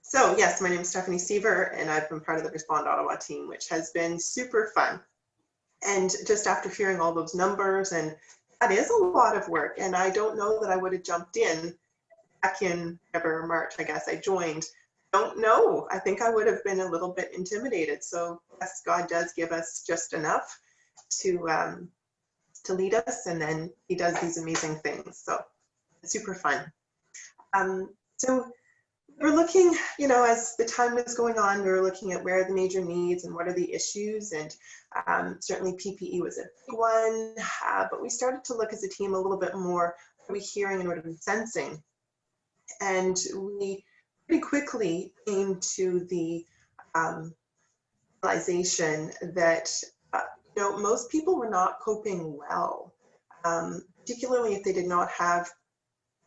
So yes, my name is Stephanie Seaver, and I've been part of the Respond Ottawa team, which has been super fun. And just after hearing all those numbers, and that is a lot of work, and I don't know that I would have jumped in back in March, I guess I joined. Don't know. I think I would have been a little bit intimidated. So yes, God does give us just enough to lead us, and then He does these amazing things. So it's super fun. So we're looking, as the time was going on, we were looking at where are the major needs and what are the issues, and certainly PPE was a big one, but we started to look as a team a little bit more, what are we hearing and what are we sensing? And we pretty quickly came to the realization that, most people were not coping well, particularly if they did not have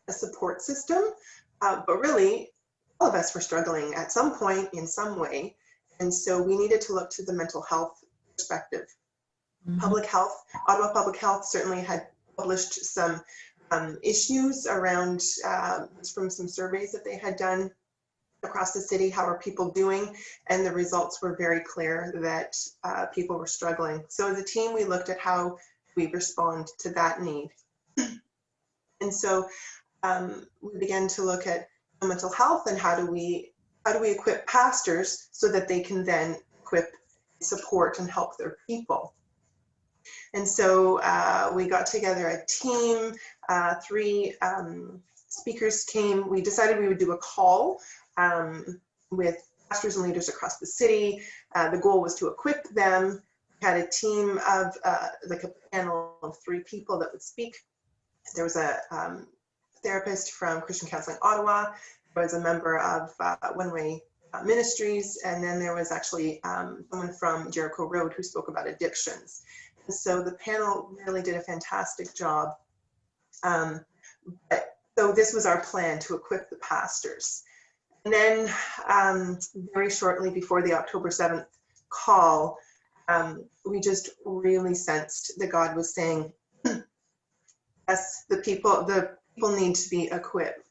a support system, but really, all of us were struggling at some point in some way. And so we needed to look to the mental health perspective. Public health, Ottawa Public Health certainly had published some issues around from some surveys that they had done across the city. How are people doing? And the results were very clear that people were struggling. So as a team, we looked at how we respond to that need. And so we began to look at mental health and how do we equip pastors so that they can then equip, support, and help their people. And so we got together a team, 3 speakers came. We decided we would do a call with pastors and leaders across the city. The goal was to equip them. We had a team of like a panel of 3 people that would speak. There was a therapist from Christian Counseling Ottawa. There was a member of One Way Ministries, and then there was actually someone from Jericho Road who spoke about addictions. And so the panel really did a fantastic job. So this was our plan, to equip the pastors. And then very shortly before the October 7th call, we just really sensed that God was saying, yes, the people need to be equipped.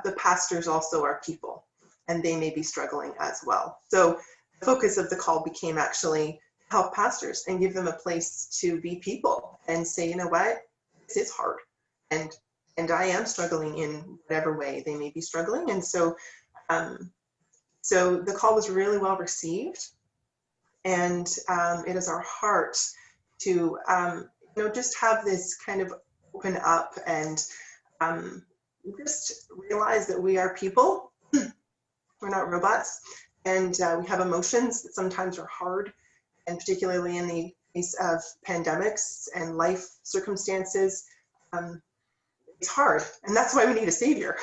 The pastors also are people, and they may be struggling as well. So the focus of the call became actually help pastors and give them a place to be people and say, you know what, this is hard, and I am struggling in whatever way they may be struggling. And so so the call was really well received, and it is our heart to just have this kind of open up and just realize that we are people. We're not robots, and we have emotions that sometimes are hard, and particularly in the case of pandemics and life circumstances, it's hard, and that's why we need a savior.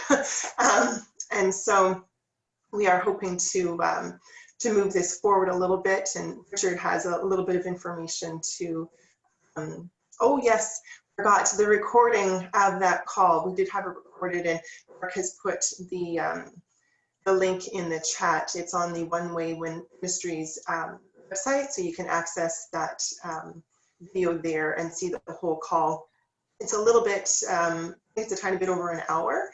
And so we are hoping to move this forward a little bit, and Richard has a little bit of information to, oh yes, forgot the recording of that call. We did have it recorded, and Mark has put the link in the chat. It's on the One Way Ministries website, so you can access that video there and see the whole call. It's a little bit, it's a tiny bit over an hour,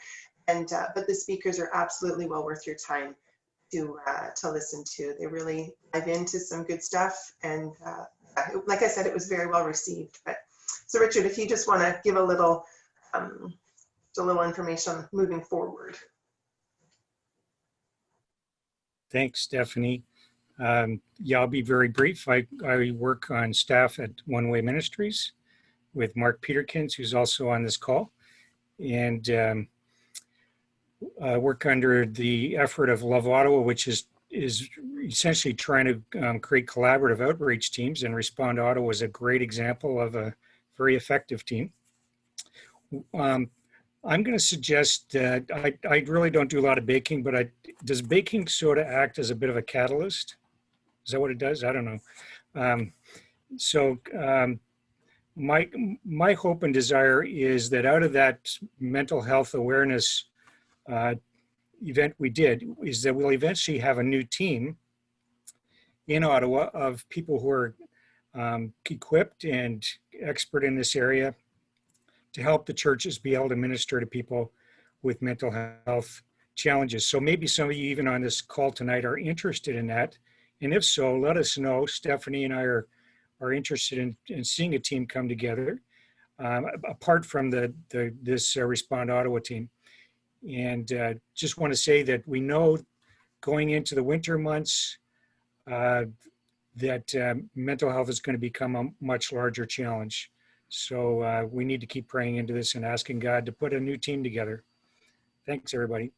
and but the speakers are absolutely well worth your time to listen to. They really dive into some good stuff, and like I said, it was very well received. But so Richard, if you just want to give a little information moving forward. Thanks, Stephanie. Yeah, I'll be very brief. I work on staff at One Way Ministries with Mark Peterkins, who's also on this call, and work under the effort of Love Ottawa, which is essentially trying to create collaborative outreach teams, and Respond Ottawa is a great example of a very effective team. I'm going to suggest that I really don't do a lot of baking, but does baking soda act as a bit of a catalyst? Is that what it does? I don't know. My hope and desire is that out of that mental health awareness event we did, is that we'll eventually have a new team in Ottawa of people who are equipped and expert in this area to help the churches be able to minister to people with mental health challenges. So maybe some of you even on this call tonight are interested in that. And if so, let us know. Stephanie and I are interested in seeing a team come together, apart from this Respond Ottawa team. And just want to say that we know going into the winter months that mental health is going to become a much larger challenge. So we need to keep praying into this and asking God to put a new team together. Thanks, everybody.